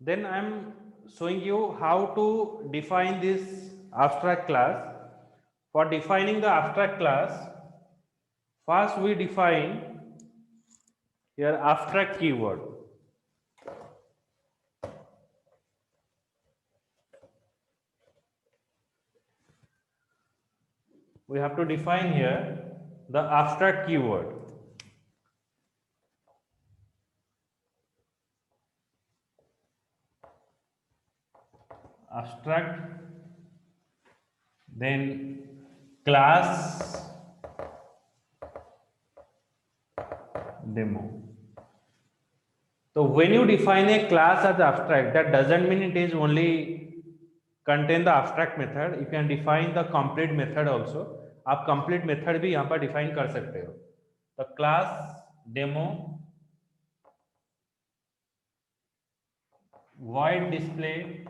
Then I am showing you how to define this abstract class. For defining the abstract class, first we define here abstract keyword. We have to define here the abstract keyword. Abstract, then class demo. So when you define a class as abstract, that doesn't mean it is only contain the abstract method. You can define the complete method also. आप complete method भी यहाँ पर define कर सकते हो. The class demo void display,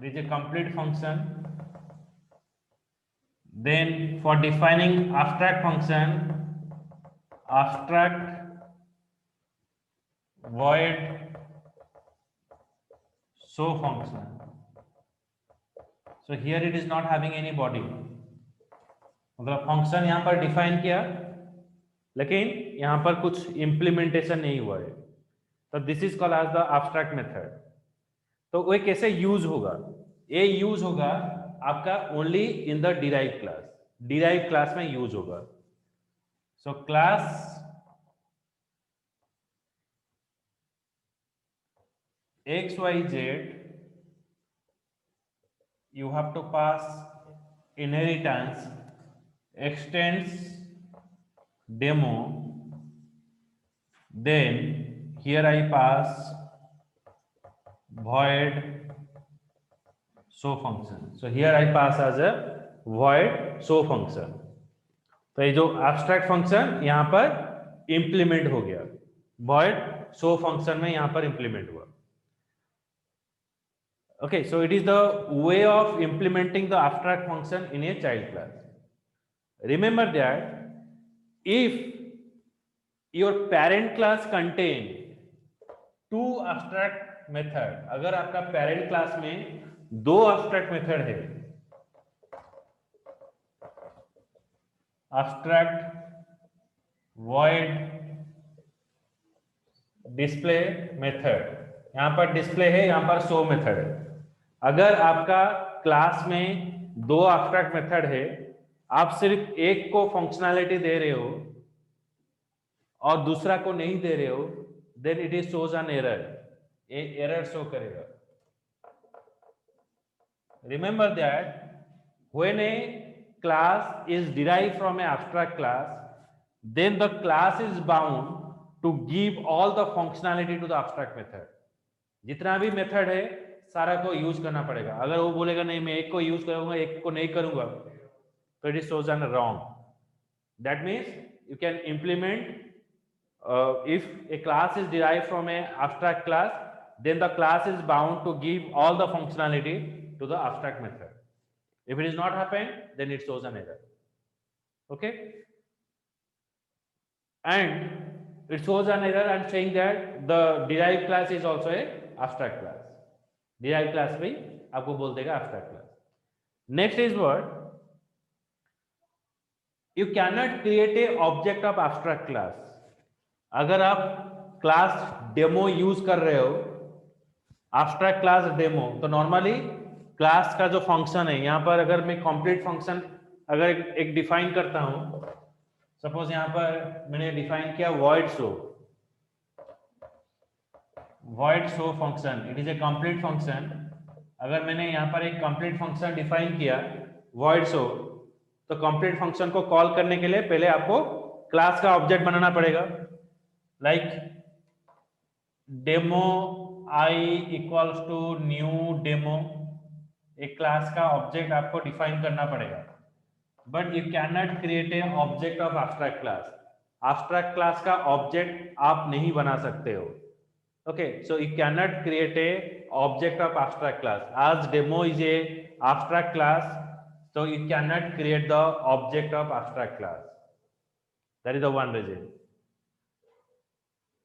this is a complete function. Then for defining abstract function, abstract void show function. So here it is not having any body. मतलब function यहाँ पर define किया लेकिन यहाँ पर कुछ इम्प्लीमेंटेशन नहीं हुआ है, तो this is called as the abstract method. तो वो कैसे यूज होगा? ये यूज होगा आपका only in the derive class. Derive class में यूज होगा. So class XYZ, you have to pass inheritance extends demo, then here I pass void show function. So here I pass as a void show function. तो ये जो abstract function यहाँ पर implement हो गया, void show function में यहाँ पर implement हुआ. Okay, so it is the way of implementing the abstract function in a child class. Remember that if your parent class contain two abstract method, अगर आपका parent class में दो abstract method है, abstract void display method, यहाँ पर display है, यहाँ पर show method है. अगर आपका क्लास में दो abstract method है, आप सिर्फ एक को फंक्शनैलिटी दे रहे हो और दूसरा को नहीं दे रहे हो, then it is shows an error. ये एरर शो करेगा. Remember that when a class is derived from a abstract class, then the class is bound to give all the functionality to the abstract method. जितना भी method है सारा को use करना पड़ेगा. अगर वो बोलेगा नहीं मैं एक को यूज करूंगा एक को नहीं करूंगा, so it is chosen wrong. That means you can implement if a class is derived from a abstract class, then the class is bound to give all the functionality to the abstract method. If it is not happened, then it shows an error. Okay, and it shows an error and saying that the derived class is also a abstract class. Derived class भी आपको बोल देगा abstract class. Next is what? You cannot create a object of abstract class. अगर आप class demo use कर रहे हो, abstract class demo, तो नॉर्मली क्लास का जो फंक्शन है यहाँ पर अगर मैं कंप्लीट फंक्शन अगर एक डिफाइन करता हूं, सपोज यहाँ पर मैंने डिफाइन किया void show function, it is a complete function. अगर मैंने यहाँ पर एक कंप्लीट फंक्शन डिफाइन किया void show, तो कंप्लीट फंक्शन को कॉल करने के लिए पहले आपको क्लास का ऑब्जेक्ट बनाना पड़ेगा. Like demo I equals to new demo, एक क्लास का ऑब्जेक्ट आपको डिफाइन करना पड़ेगा. But you can not create a object of abstract class. Abstract class का ऑब्जेक्ट आप नहीं बना सकते हो. Okay, so you can not create a object of abstract class. आज demo is a abstract class, so you cannot create the object of abstract class. That is the one reason.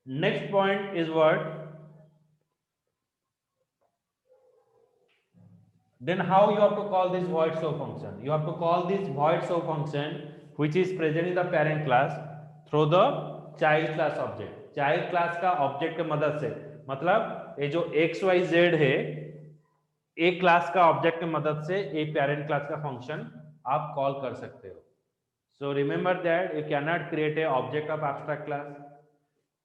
Next point is what? Then how you have to call this void show function? You have to call this void show function which is present in the parent class through the child class object. Child class का object के मदद से, मतलब ये जो XYZ है, एक class का ऑब्जेक्ट की मदद से एक पेरेंट क्लास का फंक्शन आप कॉल कर सकते हो. So remember that you cannot create a object of abstract class.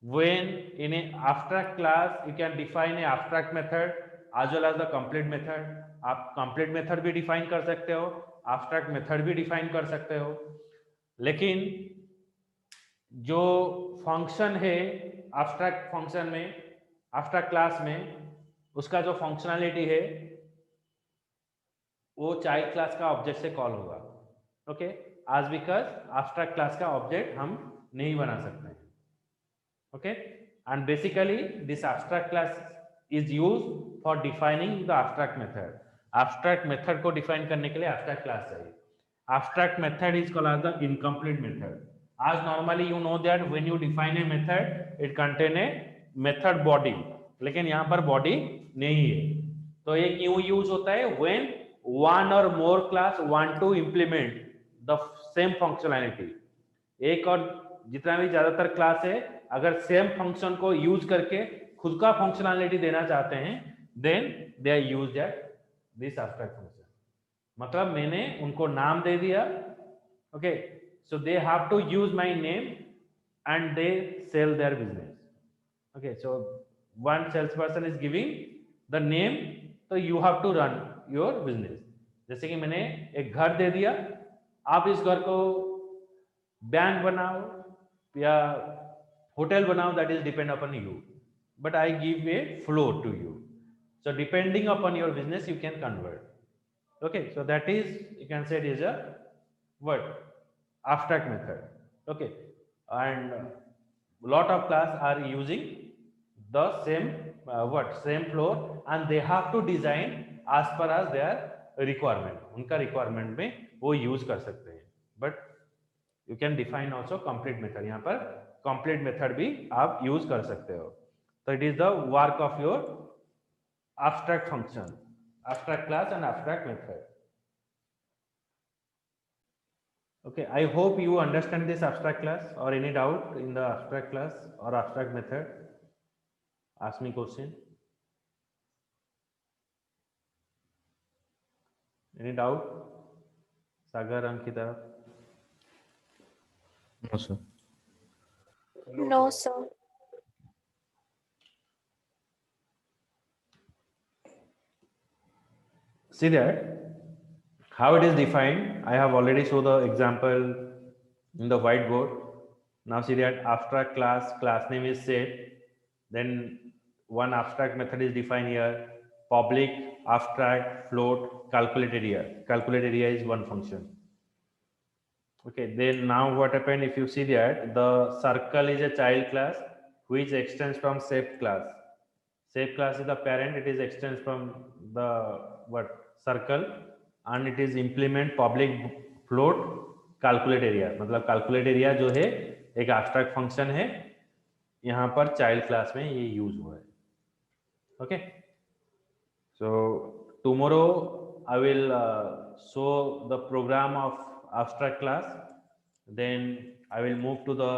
When in a abstract class you can define a abstract method as well as the complete method. आप complete method भी define कर सकते हो, abstract method भी define कर सकते हो. लेकिन जो फंक्शन है abstract फंक्शन में, abstract क्लास में, उसका जो फंक्शनैलिटी है वो चाइल्ड क्लास का ऑब्जेक्ट से कॉल होगा. ओके, आज बिकॉज एब्स्ट्रैक्ट क्लास का ऑब्जेक्ट हम नहीं बना सकते हैं. Okay, and basically this abstract class is used for defining the abstract method. Abstract method को डिफाइन करने के लिए एब्स्ट्रैक्ट क्लास चाहिए. Abstract method is called as the incomplete method. आज normally you know that when you define a method it contain a method body, लेकिन यहाँ पर body नहीं है. तो ये क्यों यूज होता है? When one or more class want to implement the same functionality. एक और जितना भी ज्यादातर क्लास है अगर सेम फंक्शन को यूज करके खुद का फंक्शनैलिटी देना चाहते हैं then they are used at this abstract function. मतलब मैंने उनको नाम दे दिया. Okay, so they have to use my name and they sell their business. Okay, so one sales person is giving the name, तो you have to run your business. जैसे कि मैंने एक घर दे दिया, आप इस घर को बैंक बनाओ या होटल बनाओ, that is depend upon you, but I give a floor to you. So depending upon your business you can convert. Okay, so that is you can say it is a what abstract method. Okay, and lot of class are using the same same floor and they have to design as per as their requirement. उनका requirement में वो use कर सकते हैं. But you can define also complete method. यहाँ पर complete method भी आप use कर सकते हो. So it is the work of your abstract function, abstract class and abstract method. Okay, I hope you understand this abstract class. Or any doubt in the abstract class or abstract method? Ask me question. Any doubt? Sagar, Ankita? No, sir. No, sir. See that how it is defined. I have already shown the example in the whiteboard. Now see that abstract class name is set. Then one abstract method is defined here. Public, abstract, float, calculate area. Calculate area is one function. Okay, then now what happened? If you see that the circle is a child class which extends from shape class. Shape class is the parent. It is extends from the circle and it is implement public, float, calculate area. मतलब calculate area जो है एक abstract function है, यहाँ पर child class में ये use हुआ है. Okay, so tomorrow I will show the program of abstract class. Then I will move to the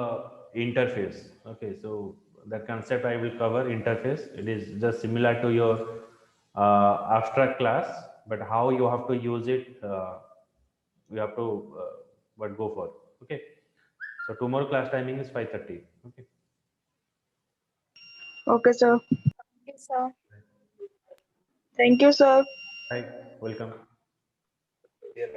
interface. Okay, so that concept I will cover interface. It is just similar to your abstract class, but how you have to use it, you have to go for. Okay, so tomorrow class timing is 5:30. Okay. Okay, sir. Okay, sir. Thank you, sir. Hi, welcome. Dear